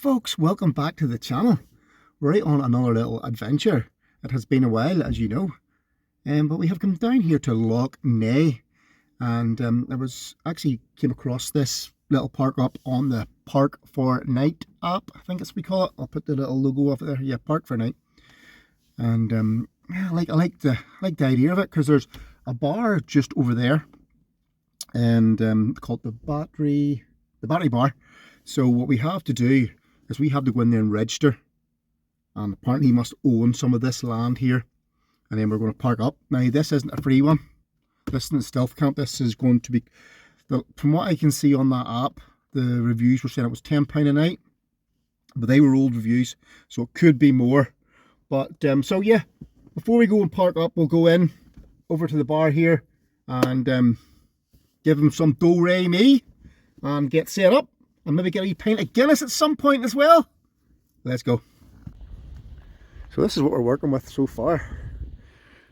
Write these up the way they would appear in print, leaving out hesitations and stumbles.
folks, welcome back to the channel. We're right on another little adventure. It has been a while, as you know, but we have come down here to Loch Nay, and I came across this little park up on the Park for Night app, I think it's we call it. I'll put the little logo up there. Yeah, Park for Night. And I like the idea of it, because there's a bar just over there, and called the battery bar. So what we have to do is we have to go in there and register, and apparently you must own some of this land here, and then we're going to park up. Now this isn't a free one. This isn't a stealth camp. This is going to be, from what I can see on that app, the reviews were saying it was £10 a night, but they were old reviews, so it could be more. But so yeah, before we go and park up, we'll go in over to the bar here and give them some do-re-mi and get set up, and maybe get a pint of Guinness at some point as well. Let's go. So this is what we're working with so far.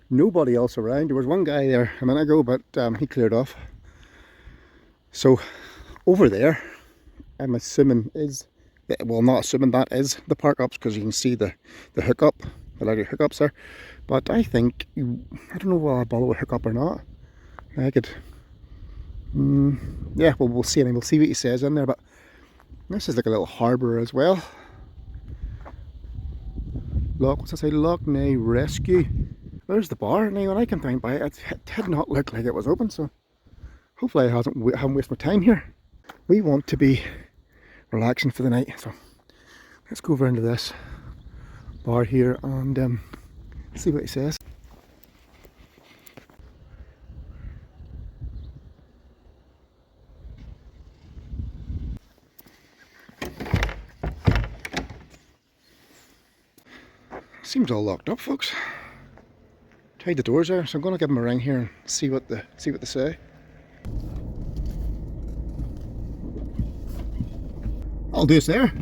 Nobody else around. There was one guy there a minute ago, but he cleared off. So over there, I'm assuming is, well, not assuming, that is the park ups, because you can see the hookup, the electric hookups there. But I think, I don't know whether I'll bother with hookup or not. I could, yeah, well, we'll see, and we'll see what he says in there. But this is like a little harbour as well. What's that say? Loch Nay Rescue. There's the bar. Now, when I came down by it, it did not look like it was open, so hopefully I haven't wasted my time here. We want to be relaxing for the night, so let's go over into this bar here and see what he says. Seems all locked up, folks. Tied the doors there, so I'm going to give them a ring here and see what they say. I'll do this there.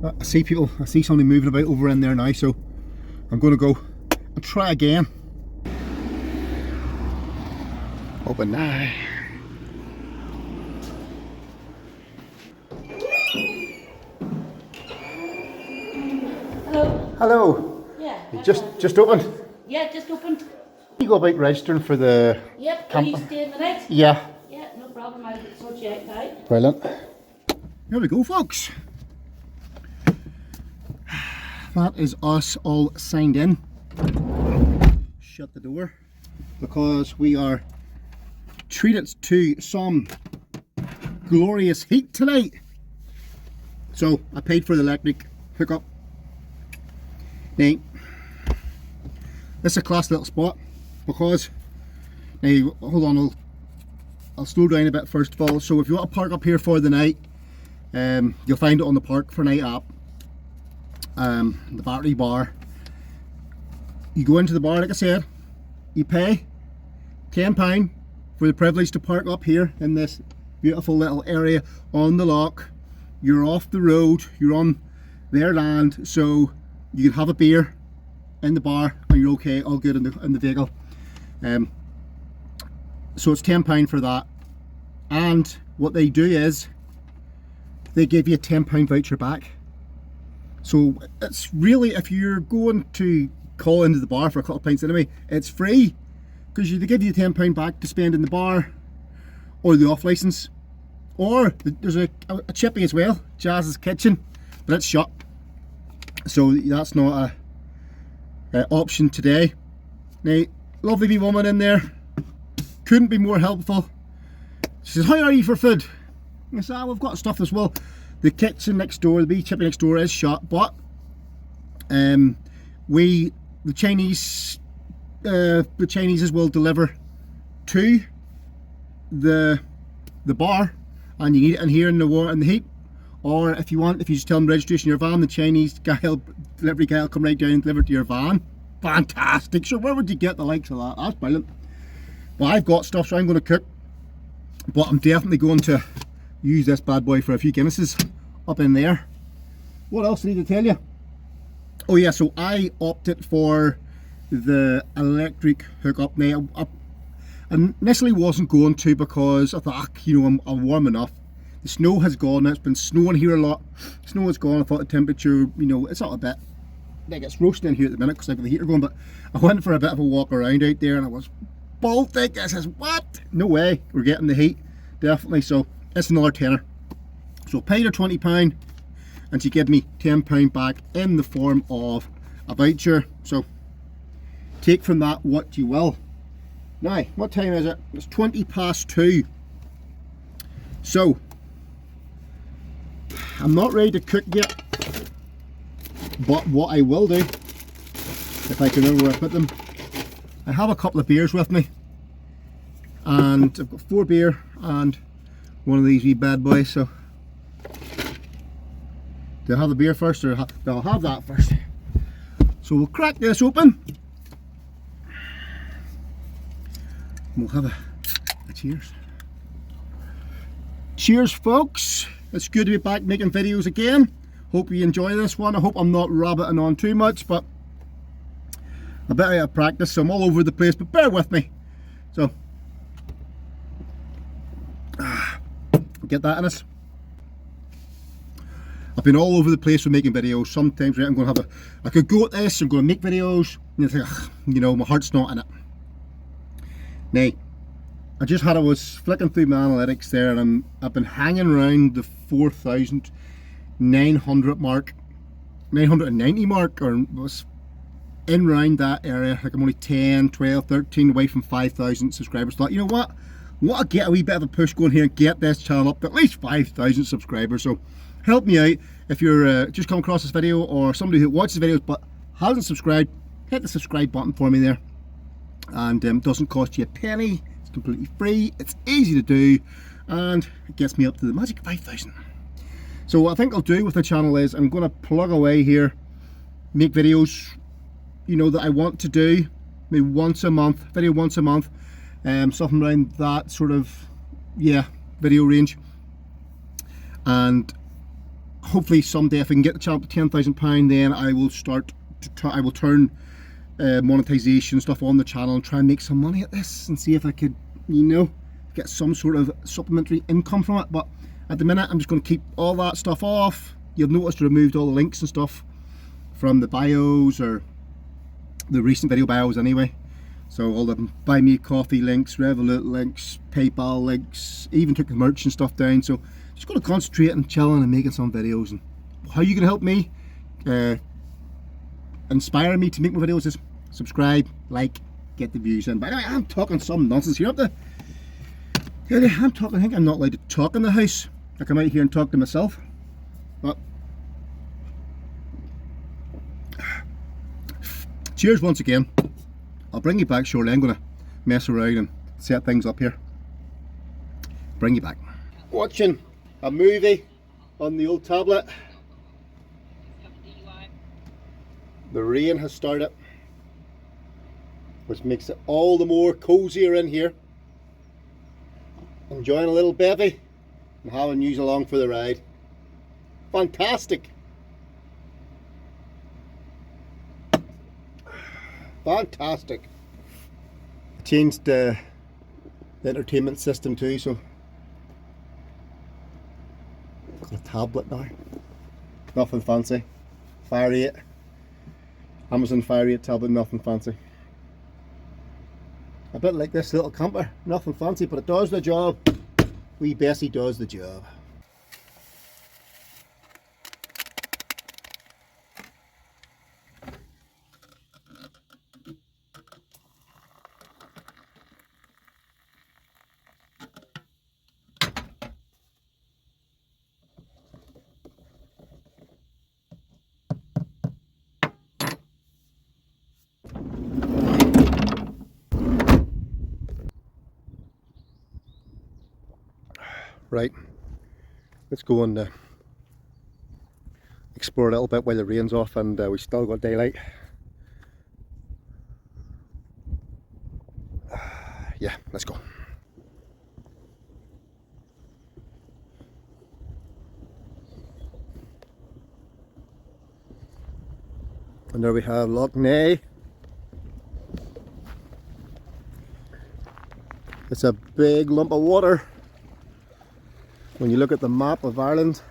I see somebody moving about over in there now, so I'm going to go and try again. Open now. Hello. Yeah. You just opened? Yeah, just opened. You go about registering for the Yep. camp? Are you staying the night? Yeah. Yeah, no problem. I'll sort you out now. Brilliant. Here we go, folks. That is us all signed in. Shut the door, because we are treated to some glorious heat tonight. So I paid for the electric hookup. Now, this is a class little spot, because, now hold on, I'll slow down a bit first of all. So if you want to park up here for the night, you'll find it on the Park for Night app, the battery bar. You go into the bar, like I said, you pay £10 for the privilege to park up here in this beautiful little area on the loch. You're off the road, you're on their land, so you can have a beer in the bar and you're okay, all good in the vehicle. So it's £10 for that, and what they do is they give you a £10 voucher back. So it's really, if you're going to call into the bar for a couple of pints anyway, it's free, because they give you £10 back to spend in the bar or the off license. Or there's a chippy as well, Jazz's Kitchen, but it's shut, so that's not a option today. Now, lovely wee woman in there, couldn't be more helpful. She says, how are you for food? I said, we've got stuff as well. The kitchen next door, the wee chippy next door is shut, but the Chinese will deliver to the bar, and you need it in here in the heat. Or if you just tell them registration your van, the Chinese delivery guy will come right down and deliver to your van. Fantastic. So where would you get the likes of that? That's brilliant. Well, I've got stuff, so I'm going to cook, but I'm definitely going to use this bad boy for a few Guinnesses up in there. What else do I need to tell you? Oh yeah, so I opted for the electric hookup. Now I initially wasn't going to because I thought, you know, I'm warm enough. The snow has gone now. It's been snowing here a lot. Snow has gone. I thought the temperature, you know, it's not a bit, like it's roasting in here at the minute because I've got the heater going, but I went for a bit of a walk around out there and I was Baltic. I says, what? No way, we're getting the heat, definitely. So it's another tenner. So paid her £20 and she gave me £10 back in the form of a voucher. So take from that what you will. Now, what time is it? It's 2:20. So I'm not ready to cook yet, but what I will do, if I can remember where I put them, I have a couple of beers with me, and I've got 4 beer and one of these wee bad boys. So do I have the beer first, or I'll have that first? So we'll crack this open. We'll have a cheers. Cheers, folks. It's good to be back making videos again. Hope you enjoy this one. I hope I'm not rabbiting on too much, but a bit out of practice, so I'm all over the place, but bear with me. So get that in us. I've been all over the place with making videos. Sometimes, right, I'm going to have I could go at this, I'm going to make videos, and you think, you know, my heart's not in it. Now, I was flicking through my analytics there, and I've been hanging around the 4,900 mark, 990 mark, or was in around that area. Like I'm only 10, 12, 13 away from 5,000 subscribers. Thought, you know what? I get a wee bit of a push going here and get this channel up to at least 5,000 subscribers. So help me out if you're just come across this video, or somebody who watches videos but hasn't subscribed. Hit the subscribe button for me there, and doesn't cost you a penny. It's completely free. It's easy to do, and it gets me up to the magic 5,000. So what I think I'll do with the channel is I'm going to plug away here, make videos, you know, that I want to do, maybe once a month, something around that sort of, yeah, video range. And hopefully someday, if I can get the channel to £10,000, then I will start to I will turn monetization stuff on the channel and try and make some money at this, and see if I could, you know, get some sort of supplementary income from it. But at the minute, I'm just going to keep all that stuff off. You'll notice I removed all the links and stuff from the bios, or the recent video bios anyway. So all the buy me coffee links, Revolut links, PayPal links, even took the merch and stuff down. So just going to concentrate on chilling and making some videos. And how you can help me, inspire me to make more videos, is subscribe, like, get the views in. By the way, I'm talking some nonsense here up there. I think I'm not allowed to talk in the house. I come out here and talk to myself. But cheers once again. I'll bring you back shortly. I'm going to mess around and set things up here. Bring you back. Watching a movie on the old tablet. The rain has started, which makes it all the more cozier in here. Enjoying a little bevy and having you along for the ride. Fantastic. Fantastic. Changed the entertainment system too, so got a tablet now. Nothing fancy. Fire 8. Amazon Fire 8 tablet, nothing fancy. A bit like this little camper, nothing fancy, but it does the job. Wee Bessie does the job. Right, let's go and explore a little bit while the rain's off and we still got daylight. Yeah, let's go. And there we have Loch Ness. It's a big lump of water. When you look at the map of Ireland,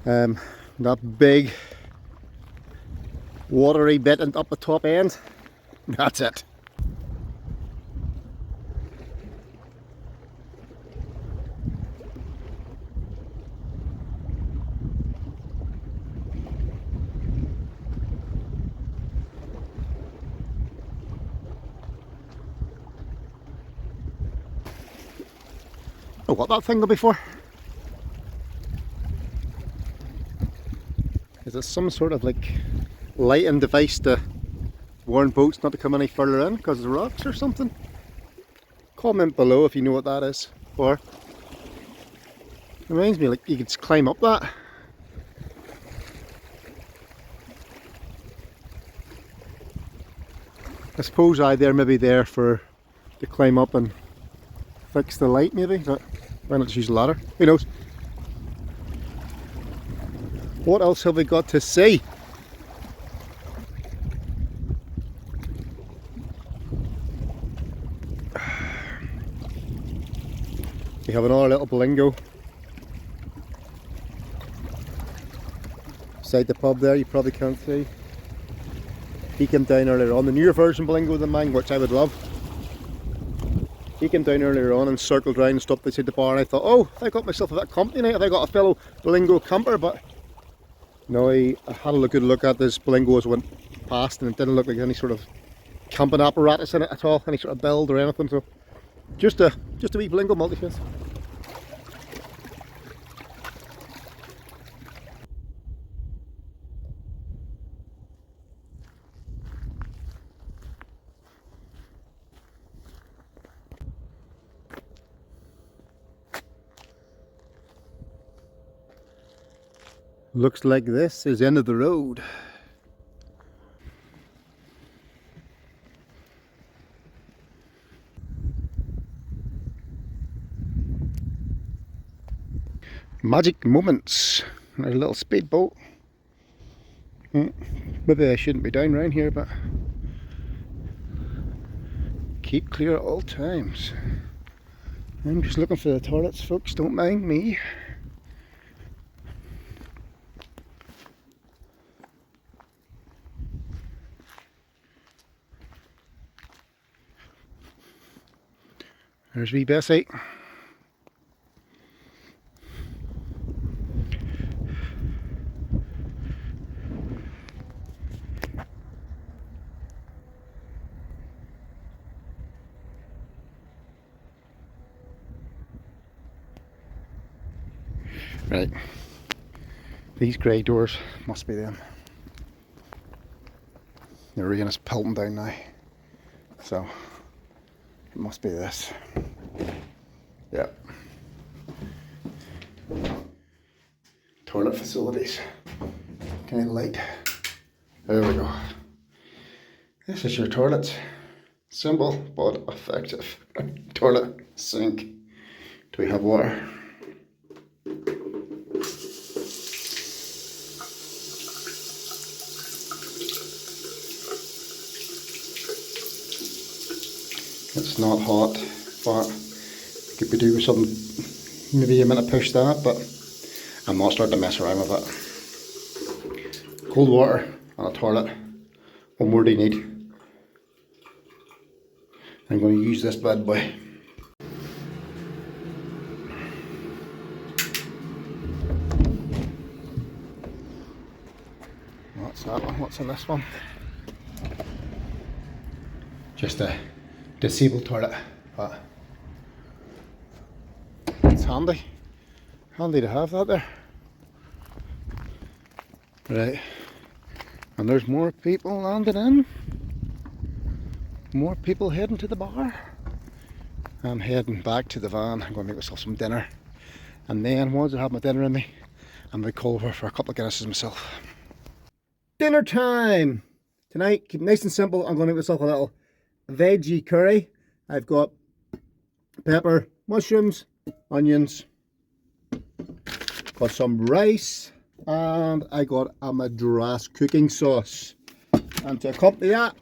that big watery bit and up the top end, that's it. Oh, what that thing will be for? Is it some sort of like lighting device to warn boats not to come any further in because of the rocks or something? Comment below if you know what that is for. It reminds me like you could just climb up that. I suppose they're maybe there for to climb up and fix the light maybe, but why not just use a ladder? Who knows? What else have we got to see? We have another little blingo beside the pub there, you probably can't see. He came down earlier on, the newer version blingo than mine, which I would love. He came down earlier on and circled around and stopped beside the bar, and I thought, oh, have I got myself a bit company now? Have I got a fellow blingo camper? But no, I had a good look at this blingo as I went past, and it didn't look like any sort of camping apparatus in it at all, any sort of build or anything. So just a wee blingo multi-face. Looks like this is the end of the road. Magic moments. There's a little speedboat. Maybe I shouldn't be down around here, but keep clear at all times. I'm just looking for the toilets, folks, don't mind me. There's wee Bessie. Right, these grey doors must be them. The rain is pelting down now, so it must be this. Yeah. Toilet facilities. Kind of light. There we go. This is your toilet. Simple but effective. Toilet, sink. Do we have water? It's not hot, but could be doing something, maybe a minute push than it, but I'm not starting to mess around with it. Cold water and a toilet. What more do you need? I'm going to use this bad boy. What's that one? What's in this one? Just a disabled toilet, but it's handy to have that there. Right, and there's more people landing in, more people heading to the bar. I'm heading back to the van. I'm going to make myself some dinner, and then once I have my dinner in me, I'm going to call over for a couple of Guinnesses myself. Dinner time! Tonight, keep it nice and simple. I'm going to make myself a little veggie curry. I've got pepper, mushrooms, onions, got some rice, and I got a Madras cooking sauce. And to accompany that,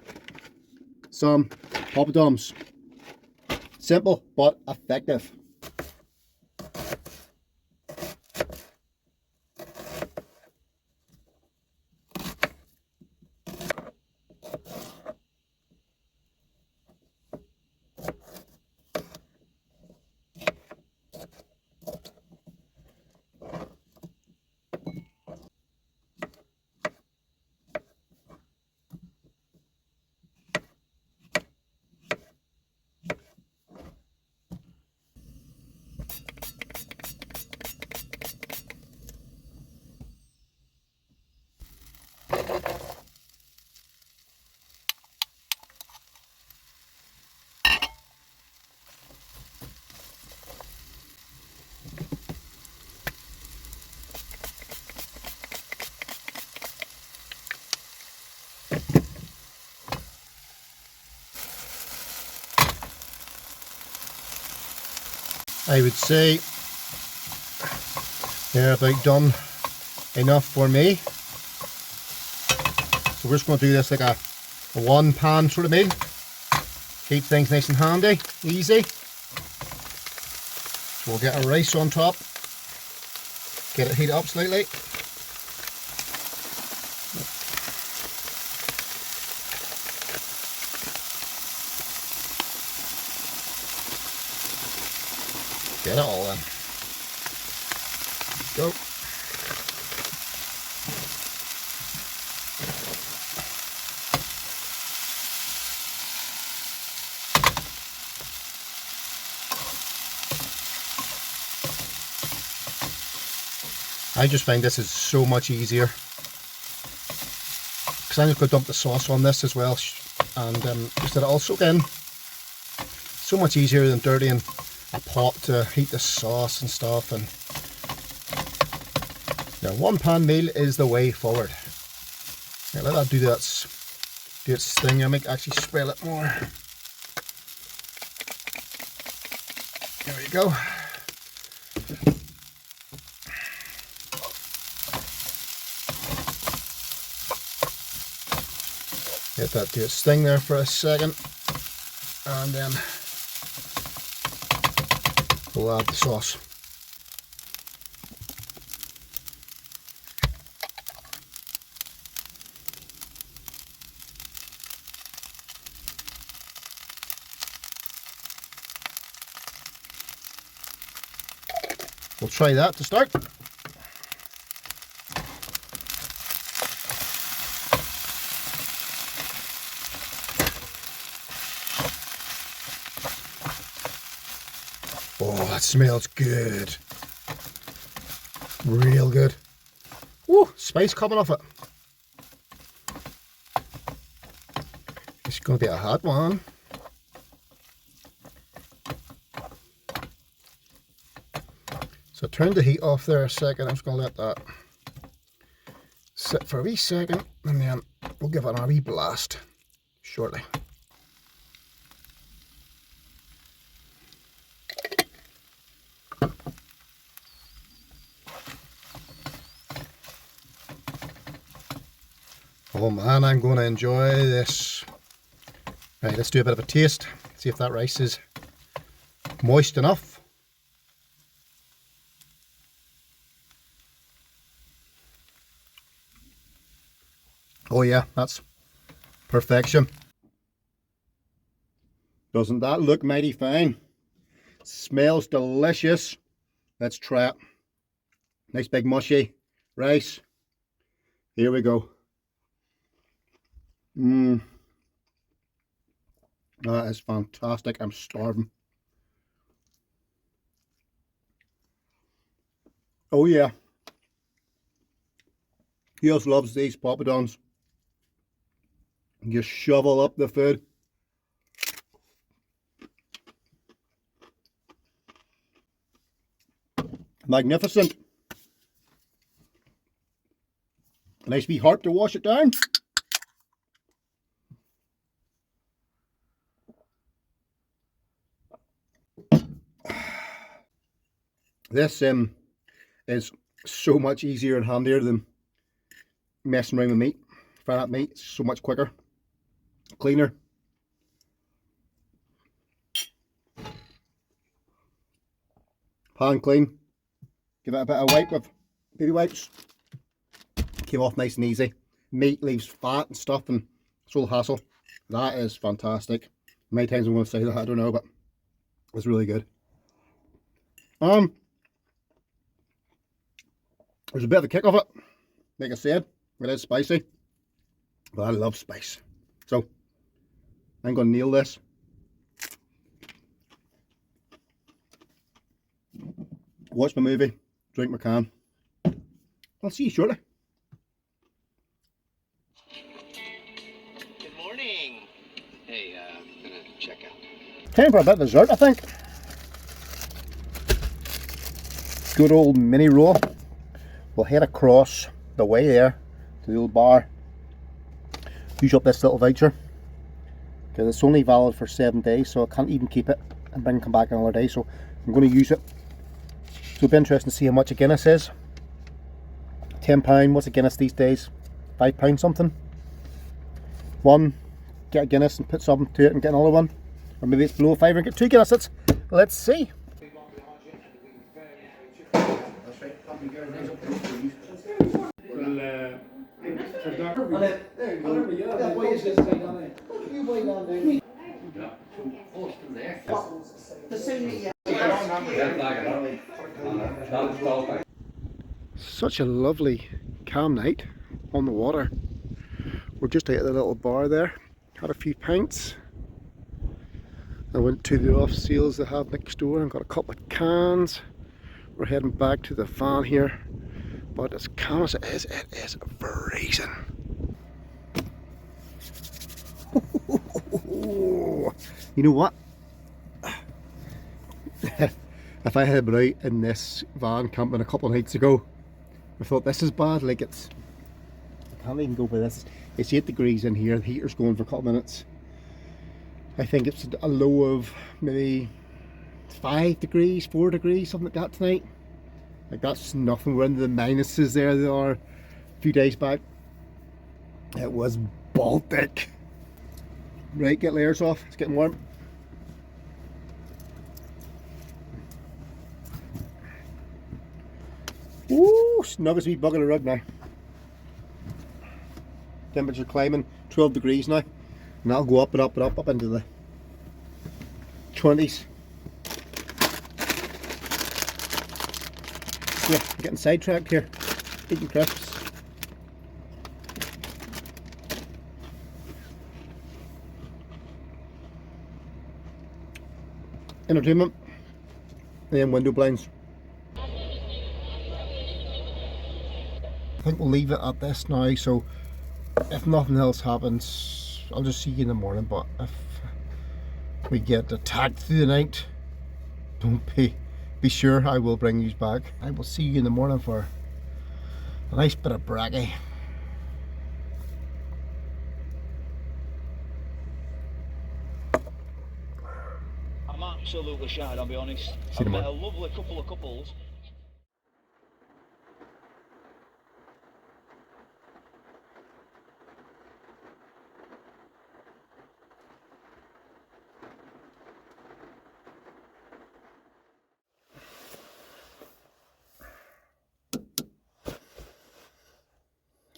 some poppadoms. Simple but effective. I would say they're about done enough for me. So we're just going to do this like a one pan sort of meal. Keep things nice and handy, easy. So we'll get our rice on top, get it heated up slightly. Get it all in. Go. I just find this is so much easier because I'm just going to dump the sauce on this as well, and just let it all soak in. So much easier than dirtying a pot to heat the sauce and stuff. And now, one pan meal is the way forward. Now, let that do its thing. I might actually spread it more. There we go. Let that do its thing there for a second, and then we'll add the sauce. We'll try that to start. Oh, that smells good. Real good. Woo, spice coming off it. It's going to be a hot one. So turn the heat off there a second. I'm just going to let that sit for a wee second, and then we'll give it a wee blast shortly. Oh man, I'm going to enjoy this. Right, let's do a bit of a taste. See if that rice is moist enough. Oh yeah, that's perfection. Doesn't that look mighty fine? Smells delicious. Let's try it. Nice big mushy rice. Here we go. That is fantastic. I'm starving. Oh yeah. He just loves these poppadoms. Just shovel up the food. Magnificent. Nice wee heart to wash it down. This is so much easier and handier than messing around with meat. Frying up meat, it's so much quicker, cleaner. pan clean. Give it a bit of wipe with baby wipes. Came off nice and easy. Meat leaves fat and stuff, and it's all hassle. That is fantastic. How many times I'm going to say that, I don't know, but it's really good. There's a bit of a kick of it. Like I said, it is spicy, but I love spice. So I'm going to nail this. Watch my movie, drink my can. I'll see you shortly. Good morning. Hey, I'm gonna check out. Time for a bit of dessert, I think. Good old mini roll. We'll head across the way there to the old bar. Use up this little voucher because it's only valid for 7 days, so I can't even keep it and then come back another day. So I'm going to use it. So it'll be interesting to see how much a Guinness is. £10. What's a Guinness these days? £5 something. One, get a Guinness and put something to it and get another one. Or maybe it's below 5 and get 2 Guinnesses. Let's see. Such a lovely calm night on the water. We're just out at the little bar there. Had a few pints. I went to the off sales they have next door and got a couple of cans. We're heading back to the van here. But as calm as it is freezing. You know what? If I had been out in this van camping a couple of nights ago, I thought this is bad. Like I can't even go by this. It's 8 degrees in here. The heater's going for a couple of minutes. I think it's a low of maybe 5 degrees, 4 degrees, something like that tonight. Like that's nothing. We're into the minuses there. They are a few days back. It was Baltic. Right, get layers off. It's getting warm. Ooh, snug as a wee bug in a rug now. Temperature climbing, 12 degrees now. And that'll go up and up and up into the 20s. Yeah, I'm getting sidetracked here. Eating crisps. Entertainment. And then window blinds. I think we'll leave it at this now, so if nothing else happens, I'll just see you in the morning. But if we get attacked through the night, don't be sure I will bring you back. I will see you in the morning for a nice bit of braggy. I'm absolutely shattered, I'll be honest. See you I've met a tomorrow. lovely couple of couples.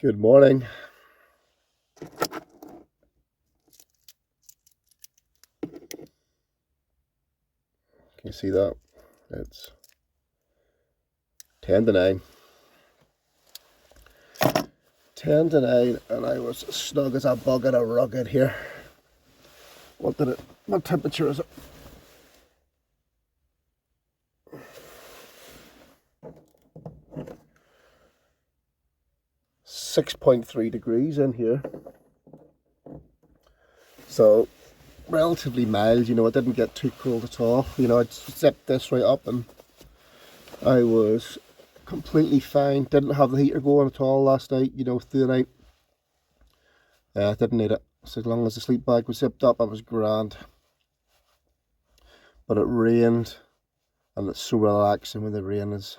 Good morning. Can you see that? It's 10 to 9. 10 to 9 and I was snug as a bug in a rug in here. What temperature is it? .3 degrees in here. So relatively mild, you know, it didn't get too cold at all. You know, I zipped this right up and I was completely fine. Didn't have the heater going at all last night, you know, through the night. I didn't need it. So as long as the sleep bag was zipped up, I was grand. But it rained and it's so relaxing when the rain is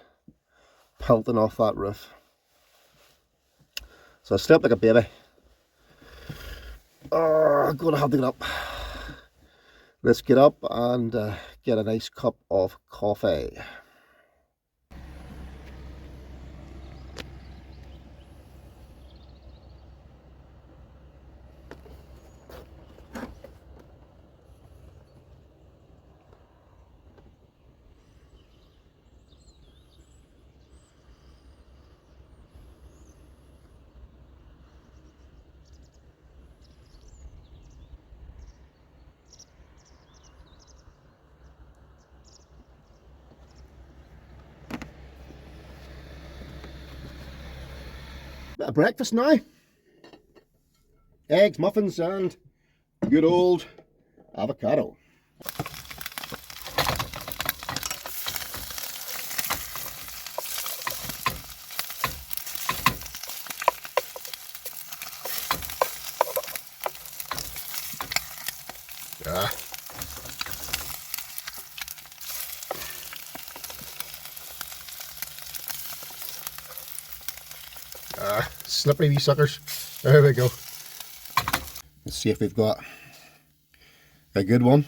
pelting off that roof. So I slept like a baby. Oh, I'm going to have to get up. Let's get up and get a nice cup of coffee. Bit of breakfast now. Eggs, muffins, and good old avocado. Slippery wee suckers. There we go. Let's see if we've got a good one.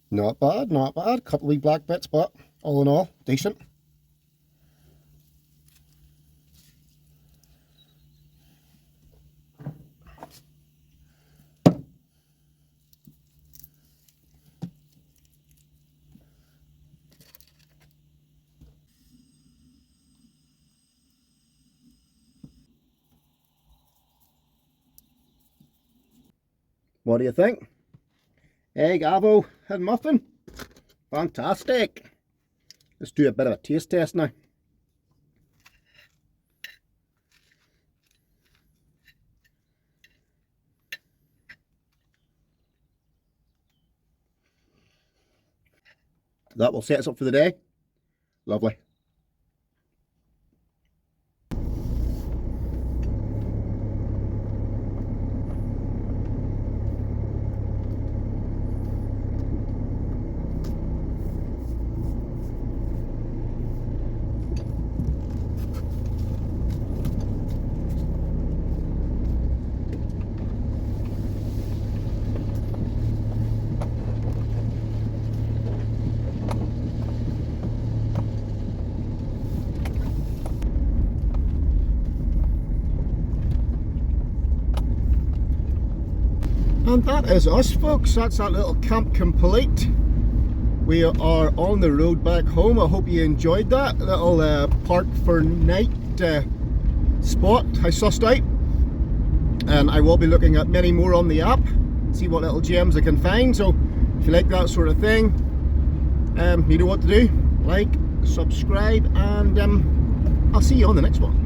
Not bad, not bad. Couple of wee black bits, but all in all, decent. What do you think? Egg, avo, and muffin? Fantastic. Let's do a bit of a taste test now. That will set us up for the day. Lovely. And that is us, folks. That's that little camp complete. We are on the road back home. I hope you enjoyed that little park for night spot I sussed out. And I will be looking at many more on the app, see what little gems I can find. So if you like that sort of thing, you know what to do. Like, subscribe, and I'll see you on the next one.